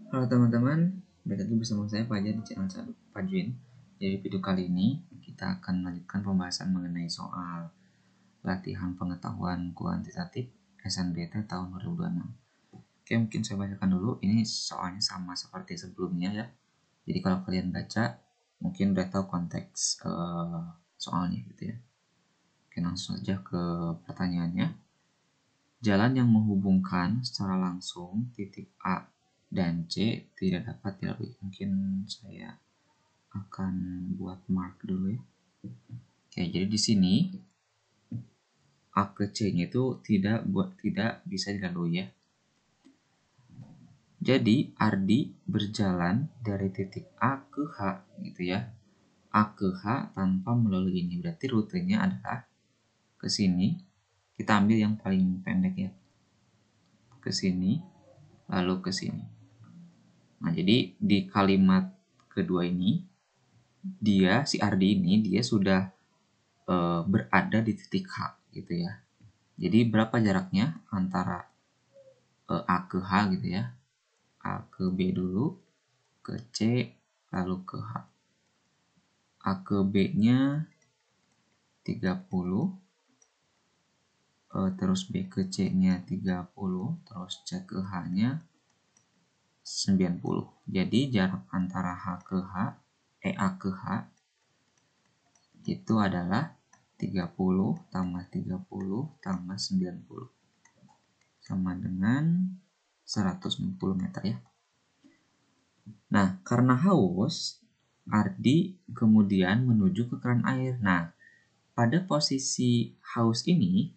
Halo teman-teman, balik lagi bersama saya Fajar di channel Fajrin. Jadi video kali ini kita akan melanjutkan pembahasan mengenai soal latihan pengetahuan kuantitatif SNBT tahun 2026. Oke, mungkin saya bacakan dulu. Ini soalnya sama seperti sebelumnya ya. Jadi kalau kalian baca, mungkin udah tahu konteks soalnya gitu ya. Oke, langsung saja ke pertanyaannya. Jalan yang menghubungkan secara langsung titik A dan C tidak dapat dilalui. Mungkin saya akan buat mark dulu ya. Oke, jadi di sini A ke C-nya itu tidak bisa dilalui ya. Jadi Ardi berjalan dari titik A ke H gitu ya. A ke H tanpa melalui ini. Berarti rutenya adalah ke sini. Kita ambil yang paling pendek ya. Ke sini lalu ke sini. Nah, jadi di kalimat kedua ini si Ardi ini dia sudah berada di titik H gitu ya. Jadi berapa jaraknya antara A ke H gitu ya. A ke B dulu, ke C, lalu ke H. A ke B-nya 30, terus B ke C-nya 30, terus C ke H-nya 90. Jadi jarak antara A ke H itu adalah 30 tambah 30 tambah 90 sama dengan 140 meter ya. Nah, karena haus, Ardi kemudian menuju ke keran air. Nah, pada posisi haus ini,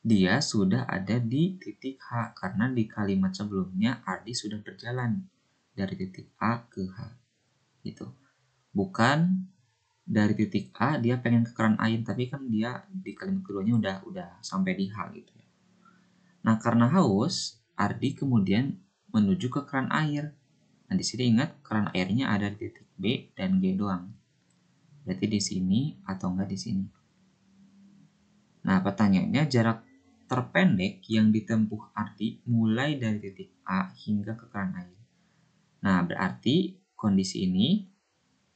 dia sudah ada di titik H karena di kalimat sebelumnya Ardi sudah berjalan dari titik A ke H. Gitu. Bukan dari titik A dia pengen ke keran air, tapi kan dia di kalimat keduanya udah sampai di H gitu ya. Nah, karena haus, Ardi kemudian menuju ke keran air. Nah, di sini ingat keran airnya ada di titik B dan G doang. Berarti di sini atau enggak di sini. Nah, pertanyaannya jarak terpendek yang ditempuh Ardi mulai dari titik A hingga ke keran air. Nah, berarti kondisi ini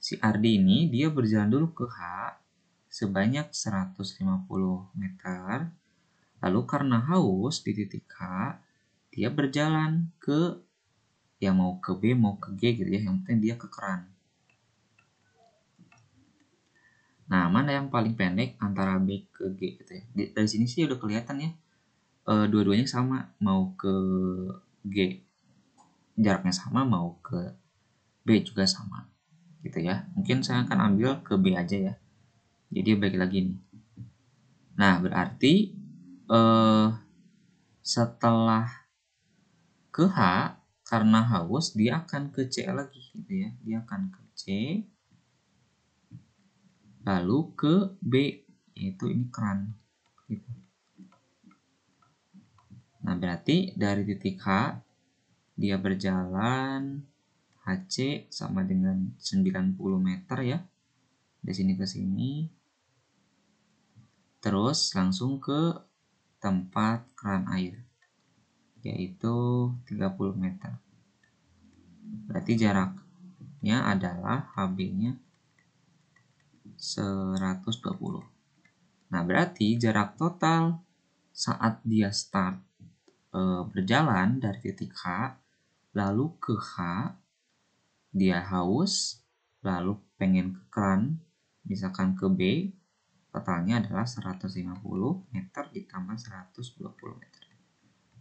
si Ardi ini dia berjalan dulu ke H sebanyak 150 meter. Lalu karena haus di titik H, dia berjalan ke mau ke B mau ke G gitu ya, yang penting dia ke keran. Nah, mana yang paling pendek antara B ke G gitu ya. Dari sini sih udah kelihatan ya, dua-duanya sama, mau ke G jaraknya sama, mau ke B juga sama gitu ya. Mungkin saya akan ambil ke B aja ya, jadi balik lagi nih. Nah, berarti setelah ke H karena haus dia akan ke C lagi gitu ya, dia akan ke C lalu ke B, yaitu ini keran gitu. Nah, berarti dari titik H dia berjalan HC sama dengan 90 meter ya, dari sini ke sini, terus langsung ke tempat keran air yaitu 30 meter. Berarti jaraknya adalah HB-nya 120. Nah, berarti jarak total saat dia start berjalan dari titik H lalu ke H, dia haus lalu pengen ke keran misalkan ke B, totalnya adalah 150 meter ditambah 120 meter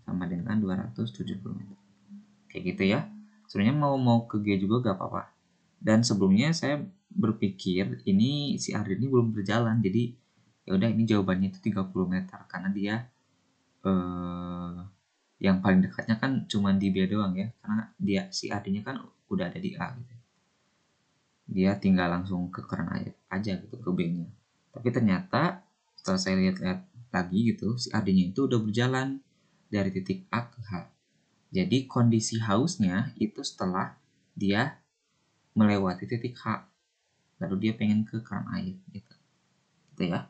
sama dengan 270 meter. Kayak gitu ya. Sebenarnya mau ke G juga gak apa-apa. Dan sebelumnya saya berpikir ini si Ardi ini belum berjalan, jadi ya udah ini jawabannya itu 30 meter karena dia yang paling dekatnya kan cuma di B doang ya, karena dia si Ardinya kan udah ada di A gitu. Dia tinggal langsung ke keran air aja gitu, ke B-nya. Tapi ternyata setelah saya lihat-lihat lagi gitu, si Ardinya itu udah berjalan dari titik A ke H. Jadi kondisi hausnya itu setelah dia melewati titik H, lalu dia pengen ke keran air gitu ya.